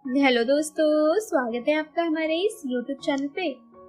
Hello दोस्तों, स्वागत है आपका हमारे इस YouTube चैनल पे।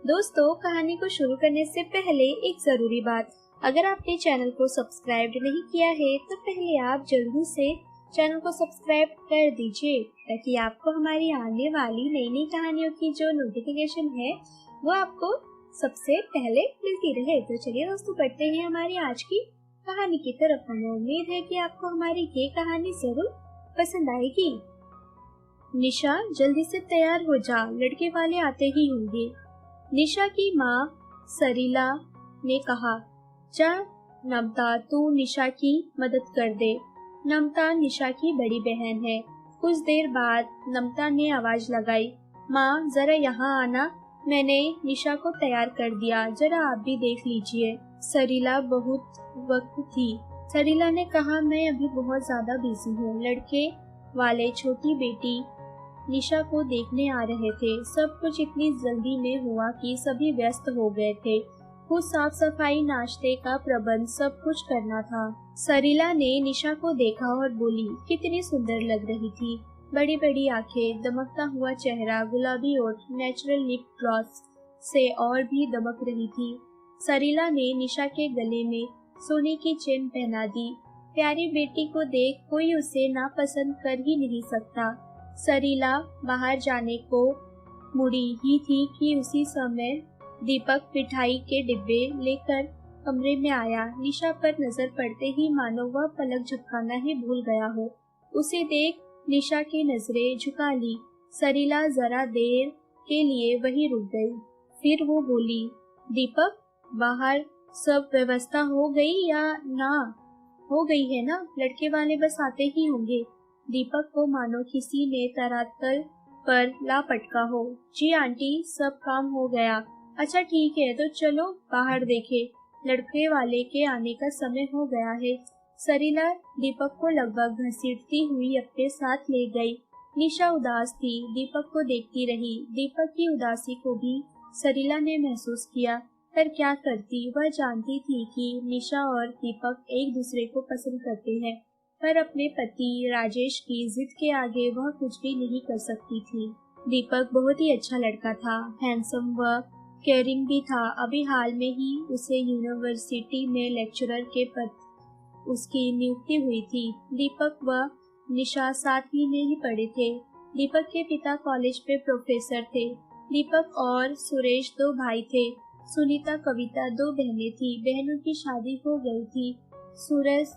दोस्तों, कहानी को शुरू करने से पहले एक जरूरी बात, अगर आपने चैनल को सब्सक्राइब नहीं किया है तो पहले आप जल्दी से चैनल को सब्सक्राइब कर दीजिए ताकि आपको हमारी आने वाली नई नई कहानियों की जो नोटिफिकेशन है वो आपको सबसे पहले मिलती रहे। तो चलिए दोस्तों, बढ़ते हैं हमारी आज की कहानी की तरफ। हमें उम्मीद है कि आपको हमारी ये कहानी जरूर पसंद आएगी। निशा, जल्दी से तैयार हो जा, लड़के वाले आते ही होंगे। निशा की माँ सरीला ने कहा। जा नमता, तू निशा की मदद कर दे। नमता निशा की बड़ी बहन है। कुछ देर बाद नमता ने आवाज लगाई, माँ जरा यहाँ आना, मैंने निशा को तैयार कर दिया, जरा आप भी देख लीजिए। सरीला बहुत वक्त थी। सरीला ने कहा, मैं अभी बहुत ज्यादा बिजी हूँ। लड़के वाले छोटी बेटी निशा को देखने आ रहे थे। सब कुछ इतनी जल्दी में हुआ कि सभी व्यस्त हो गए थे। कुछ साफ सफाई, नाश्ते का प्रबंध, सब कुछ करना था। सरीला ने निशा को देखा और बोली, कितनी सुंदर लग रही थी। बड़ी बड़ी आंखें, दमकता हुआ चेहरा, गुलाबी ओठ, नेचुरल लिप ग्लॉस से और भी दमक रही थी। सरीला ने निशा के गले में सोने की चेन पहना दी। प्यारी बेटी को देख कोई उसे नापसंद कर ही नहीं सकता। सरीला बाहर जाने को मुड़ी ही थी कि उसी समय दीपक मिठाई के डिब्बे लेकर कमरे में आया। निशा पर नजर पड़ते ही मानो वह पलक झपकाना ही भूल गया हो। उसे देख निशा की नजरें झुका ली। सरीला जरा देर के लिए वहीं रुक गई। फिर वो बोली, दीपक, बाहर सब व्यवस्था हो गई या ना? हो गई है ना, लड़के वाले बस आते ही होंगे। दीपक को मानो किसी ने तरातल पर लापटका हो। जी आंटी, सब काम हो गया। अच्छा ठीक है, तो चलो बाहर देखे, लड़के वाले के आने का समय हो गया है। सरीला दीपक को लगभग घसीटती हुई अपने साथ ले गई। निशा उदास थी, दीपक को देखती रही। दीपक की उदासी को भी सरीला ने महसूस किया, पर क्या करती। वह जानती थी कि निशा और दीपक एक दूसरे को पसंद करते हैं, पर अपने पति राजेश की जिद के आगे वह कुछ भी नहीं कर सकती थी। दीपक बहुत ही अच्छा लड़का था, हैंडसम व केयरिंग भी था। अभी हाल में ही उसे यूनिवर्सिटी में लेक्चरर के पद उसकी नियुक्ति हुई थी। दीपक व निशा साथ ही में ही पढ़े थे। दीपक के पिता कॉलेज में प्रोफेसर थे। दीपक और सुरेश दो भाई थे। सुनीता, कविता दो बहनें थी। बहनों की शादी हो गई थी। सूरज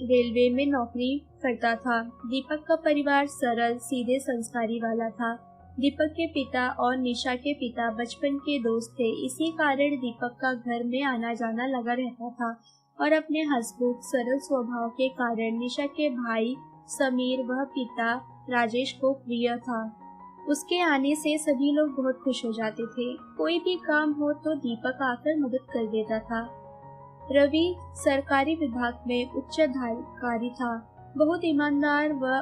रेलवे में नौकरी करता था। दीपक का परिवार सरल, सीधे, संस्कारी वाला था। दीपक के पिता और निशा के पिता बचपन के दोस्त थे। इसी कारण दीपक का घर में आना जाना लगा रहता था और अपने हंसमुख सरल स्वभाव के कारण निशा के भाई समीर व पिता राजेश को प्रिय था। उसके आने से सभी लोग बहुत खुश हो जाते थे। कोई भी काम हो तो दीपक आकर मदद कर देता था। रवि सरकारी विभाग में उच्चाधिकारी था। बहुत ईमानदार व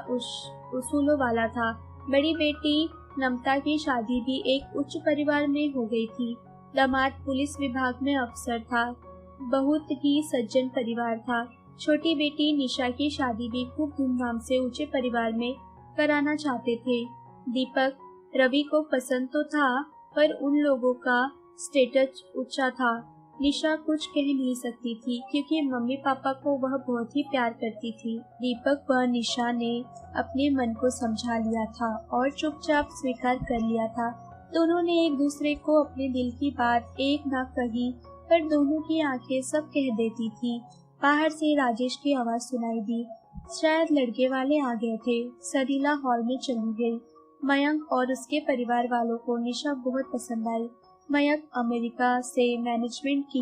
उसूलों वाला था। बड़ी बेटी नमता की शादी भी एक उच्च परिवार में हो गई थी। दामाद पुलिस विभाग में अफसर था। बहुत ही सज्जन परिवार था। छोटी बेटी निशा की शादी भी खूब धूमधाम से ऊंचे परिवार में कराना चाहते थे। दीपक रवि को पसंद तो था, पर उन लोगों का स्टेटस ऊंचा था। निशा कुछ कह नहीं सकती थी क्योंकि मम्मी पापा को वह बहुत ही प्यार करती थी। दीपक व निशा ने अपने मन को समझा लिया था और चुपचाप स्वीकार कर लिया था। दोनों ने एक दूसरे को अपने दिल की बात एक ना कही, पर दोनों की आंखें सब कह देती थी। बाहर से राजेश की आवाज सुनाई दी। शायद लड़के वाले आ गए थे। सरीला हॉल में चली गई। मयंक और उसके परिवार वालों को निशा बहुत पसंद आई। मयंक अमेरिका से मैनेजमेंट की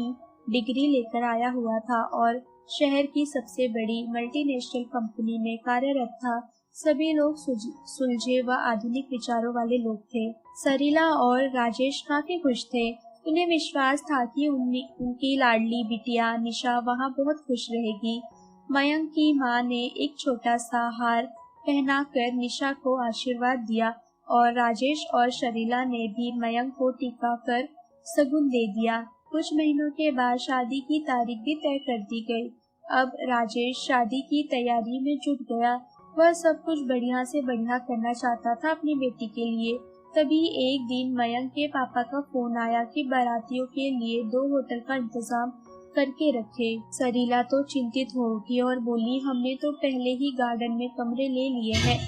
डिग्री लेकर आया हुआ था और शहर की सबसे बड़ी मल्टीनेशनल कंपनी में कार्यरत था। सभी लोग सुलझे व आधुनिक विचारों वाले लोग थे। सरीला और राजेश काफी खुश थे। उन्हें विश्वास था कि उनकी लाडली बिटिया निशा वहाँ बहुत खुश रहेगी। मयंक की माँ ने एक छोटा सा हार पहनाकर निशा को आशीर्वाद दिया और राजेश और शरीला ने भी मयंक को टीका कर सगुन दे दिया। कुछ महीनों के बाद शादी की तारीख भी तय कर दी गई। अब राजेश शादी की तैयारी में जुट गया। वह सब कुछ बढ़िया से बढ़िया करना चाहता था अपनी बेटी के लिए। तभी एक दिन मयंक के पापा का फोन आया कि बारातियों के लिए 2 होटल का इंतजाम करके रखे। सरीला तो चिंतित हो उठी और बोली, हमने तो पहले ही गार्डन में कमरे ले लिए हैं,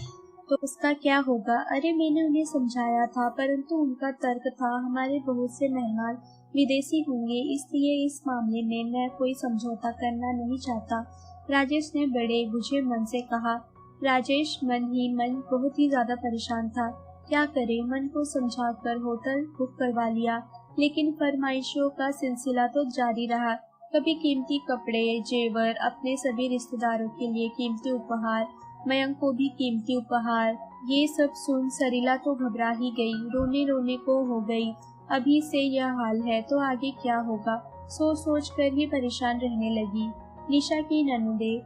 तो उसका क्या होगा। अरे मैंने उन्हें समझाया था, परंतु उनका तर्क था हमारे बहुत से मेहमान विदेशी होंगे, इसलिए इस मामले में मैं कोई समझौता करना नहीं चाहता। राजेश ने बड़े बुझे मन से कहा। राजेश मन ही मन बहुत ही ज्यादा परेशान था। क्या करे, मन को समझाकर होटल बुक करवा लिया, लेकिन फरमाइशों का सिलसिला तो जारी रहा। कभी कीमती कपड़े, जेवर, अपने सभी रिश्तेदारों के लिए कीमती उपहार, मयंक को भी कीमती उपहार। ये सब सुन सरीला तो घबरा ही गई, रोने रोने को हो गई। अभी से यह हाल है तो आगे क्या होगा, सोच सोच कर ही परेशान रहने लगी। निशा की ननदे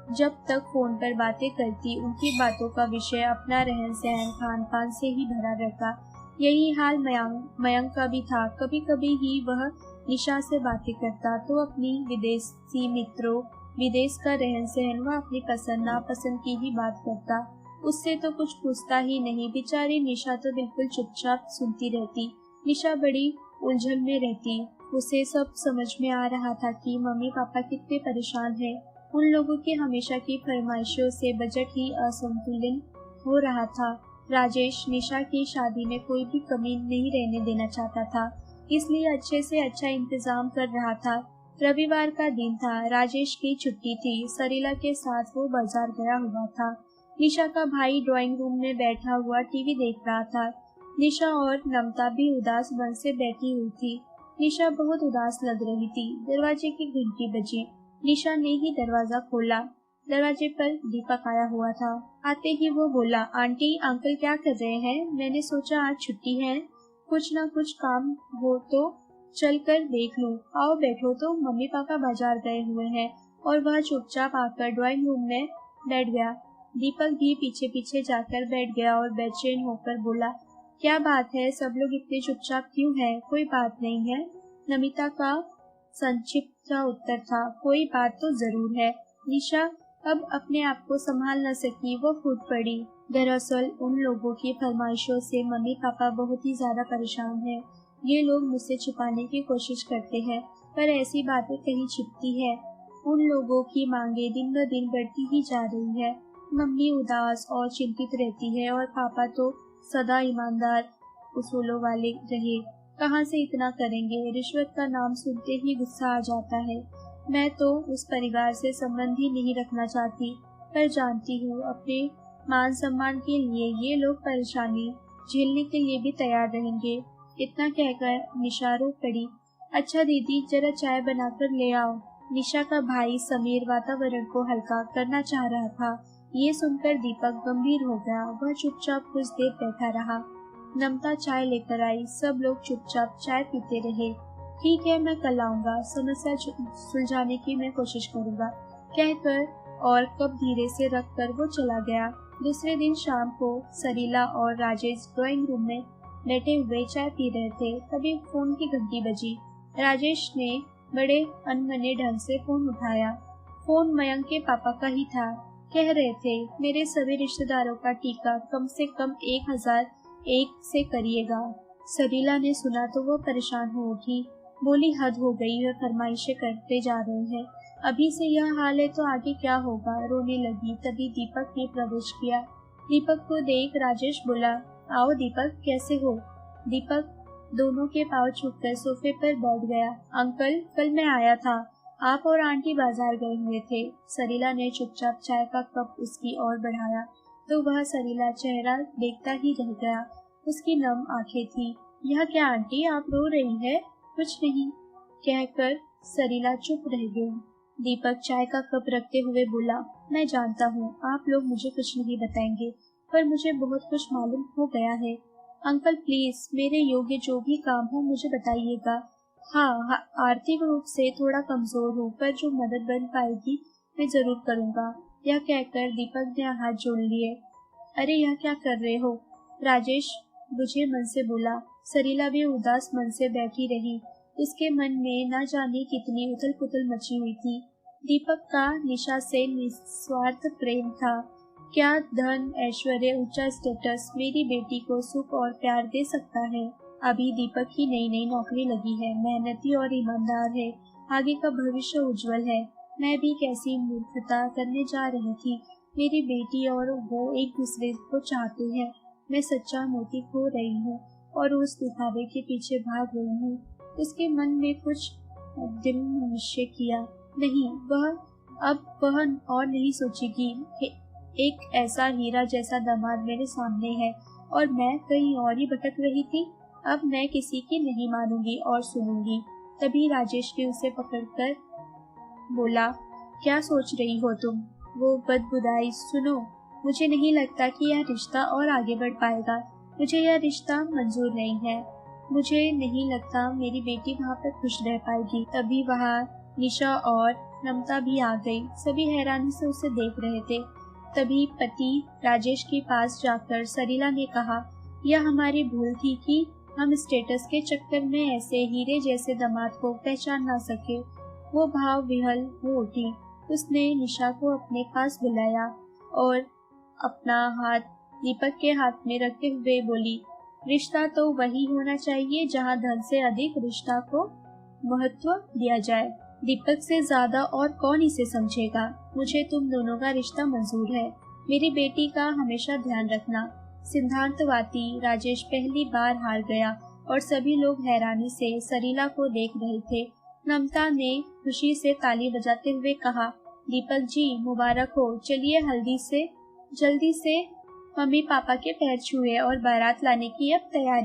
जब तक फोन पर बातें करती, उनकी बातों का विषय अपना रहन सहन, खान पान से ही भरा रहता। यही हाल मयंक का भी था। कभी कभी ही वह निशा से बातें करता तो अपनी विदेशी मित्रों, विदेश का रहन सहन व अपनी पसंद नापसंद की ही बात करता। उससे तो कुछ पूछता ही नहीं। बेचारी निशा तो बिल्कुल चुपचाप सुनती रहती। निशा बड़ी उलझन में रहती। उसे सब समझ में आ रहा था कि मम्मी पापा कितने परेशान हैं। उन लोगों की हमेशा की फरमाइशों से बजट ही असंतुलित हो रहा था। राजेश निशा की शादी में कोई भी कमी नहीं रहने देना चाहता था, इसलिए अच्छे से अच्छा इंतजाम कर रहा था। रविवार का दिन था, राजेश की छुट्टी थी। सरीला के साथ वो बाजार गया हुआ था। निशा का भाई ड्राइंग रूम में बैठा हुआ टीवी देख रहा था। निशा और नमता भी उदास मन से बैठी हुई थी। निशा बहुत उदास लग रही थी। दरवाजे की घंटी बजी। निशा ने ही दरवाजा खोला। दरवाजे पर दीपक आया हुआ था। आते ही वो बोला, आंटी अंकल क्या कर रहे हैं? मैंने सोचा आज छुट्टी है, कुछ ना कुछ काम हो तो चल कर देख लूं। आओ बैठो। तो मम्मी पापा बाजार गए हुए हैं। और वह चुपचाप आकर ड्राइंग रूम में बैठ गया। दीपक भी पीछे पीछे जाकर बैठ गया और बेचैन होकर बोला, क्या बात है, सब लोग इतने चुपचाप क्यों हैं? कोई बात नहीं है, नमिता का संक्षिप्त सा उत्तर था। कोई बात तो जरूर है। निशा अब अपने आप को संभाल न सकी, वो फूट पड़ी। दरअसल उन लोगों की फरमाइशों से मम्मी पापा बहुत ही ज्यादा परेशान हैं। ये लोग मुझसे छुपाने की कोशिश करते हैं, पर ऐसी बातें कहीं छिपती है। उन लोगों की मांगे दिन ब दिन बढ़ती ही जा रही है। मम्मी उदास और चिंतित रहती है और पापा तो सदा ईमानदार उसूलों वाले रहे। कहाँ से इतना करेंगे? रिश्वत का नाम सुनते ही गुस्सा आ जाता है। मैं तो उस परिवार से संबंध ही नहीं रखना चाहती, पर जानती हूँ अपने मान सम्मान के लिए ये लोग परेशानी झेलने के लिए भी तैयार रहेंगे। इतना कहकर निशा रो पड़ी। अच्छा दीदी, जरा चाय बनाकर ले आओ। निशा का भाई समीर वातावरण को हल्का करना चाह रहा था। ये सुनकर दीपक गंभीर हो गया। वह चुपचाप कुछ देर बैठा रहा। नमता चाय लेकर आई। सब लोग चुपचाप चाय पीते रहे। ठीक है, मैं कल आऊंगा, समस्या सुलझाने की मैं कोशिश करूंगा, कहकर और कप धीरे से रखकर वो चला गया। दूसरे दिन शाम को सरीला और राजेश ड्राइंग रूम में बैठे हुए चाय पी रहे थे। तभी फोन की घंटी बजी। राजेश ने बड़े अनमने ढंग से फोन उठाया। फोन मयंक के पापा का ही था। कह रहे थे, मेरे सभी रिश्तेदारों का टीका कम से कम 1001 से करिएगा। सरीला ने सुना तो वो परेशान हो उठी। बोली, हद हो गई, और फरमाइशें करते जा रहे हैं। अभी से यह हाल है तो आगे क्या होगा? रोने लगी। तभी दीपक ने प्रवेश किया। दीपक को देख राजेश बोला, आओ दीपक, कैसे हो? दीपक दोनों के पांव छूकर सोफे पर बैठ गया। अंकल, कल मैं आया था, आप और आंटी बाजार गए हुए थे। सरीला ने चुपचाप चाय का कप उसकी ओर बढ़ाया तो वह सरीला चेहरा देखता ही रह गया। उसकी नम आंखें थी। यह क्या आंटी, आप रो रही है? कुछ नहीं, कहकर सरीला चुप रह गई। दीपक चाय का कप रखते हुए बोला, मैं जानता हूँ आप लोग मुझे कुछ नहीं बताएंगे, पर मुझे बहुत कुछ मालूम हो गया है। अंकल प्लीज, मेरे योग्य जो भी काम हो मुझे बताइएगा। हाँ, आर्थिक रूप से थोड़ा कमजोर हूँ, पर जो मदद बन पाएगी मैं जरूर करूँगा। यह कहकर दीपक ने हाथ जोड़ लिए। अरे यह क्या कर रहे हो? राजेश बुझे मन से बोला। सरीला भी उदास मन से बैठी रही। उसके मन में न जाने कितनी उथल पुथल मची हुई थी। दीपक का निशा से निस्वार्थ प्रेम था। क्या धन, ऐश्वर्य, ऊंचा स्टेटस मेरी बेटी को सुख और प्यार दे सकता है? अभी दीपक की नई नई नौकरी लगी है, मेहनती और ईमानदार है, आगे का भविष्य उज्जवल है। मैं भी कैसी मूर्खता करने जा रही थी। मेरी बेटी और वो एक दूसरे को चाहते हैं। मैं सच्चा मोती खो रही हूँ और उस दिखावे के पीछे भाग रही हूँ। उसके मन में कुछ दिल निश्चय किया, नहीं, वह और नहीं सोचेगी कि एक ऐसा हीरा जैसा दामाद मेरे सामने है और मैं कहीं और ही भटक रही थी। अब मैं किसी की नहीं मानूंगी और सुनूंगी। तभी राजेश ने उसे पकड़कर बोला, क्या सोच रही हो तुम? वो बदबुदाई, सुनो, मुझे नहीं लगता कि यह रिश्ता और आगे बढ़ पाएगा। मुझे यह रिश्ता मंजूर नहीं है। मुझे नहीं लगता मेरी बेटी वहाँ पर खुश रह पाएगी। तभी वहाँ निशा और नम्रता भी आ गई। सभी हैरानी से उसे देख रहे थे। तभी पति राजेश के पास जाकर सरीला ने कहा, यह हमारी भूल थी कि हम स्टेटस के चक्कर में ऐसे हीरे जैसे दामाद को पहचान ना सके। वो भाव विहल हो उठी। उसने निशा को अपने पास बुलाया और अपना हाथ दीपक के हाथ में रखते हुए बोली, रिश्ता तो वही होना चाहिए जहाँ धन से अधिक रिश्ता को महत्व दिया जाए। दीपक से ज्यादा और कौन इसे समझेगा? मुझे तुम दोनों का रिश्ता मंजूर है। मेरी बेटी का हमेशा ध्यान रखना। सिद्धांतवादी राजेश पहली बार हार गया और सभी लोग हैरानी से सरीला को देख रहे थे। नम्रता ने खुशी से ताली बजाते हुए कहा, दीपक जी मुबारक हो। चलिए जल्दी से मम्मी पापा के पैर छुए और बारात लाने की अब तैयारी